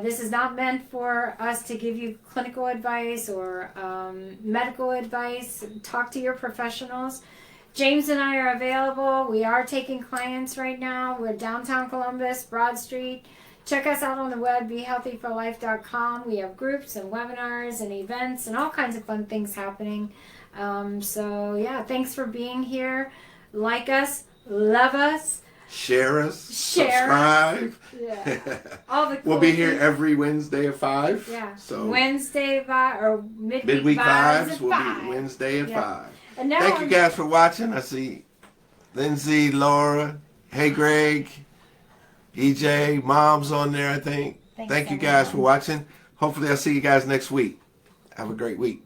This is not meant for us to give you clinical advice or medical advice. Talk to your professionals. James and I are available. We are taking clients right now. We're downtown Columbus, Broad Street. Check us out on the web, BeHealthyForLife.com. We have groups and webinars and events and all kinds of fun things happening. Thanks for being here. Like us, love us. Share us. Subscribe. Yeah. All the cool we'll be here every Wednesday at 5. Yeah. So Wednesday or midweek vibes will 5. be Wednesday at 5. And now thank you guys for watching. I see Lindsay, Laura, hey Greg, EJ, Mom's on there, I think. Thank you guys for watching. Hopefully I'll see you guys next week. Have a great week.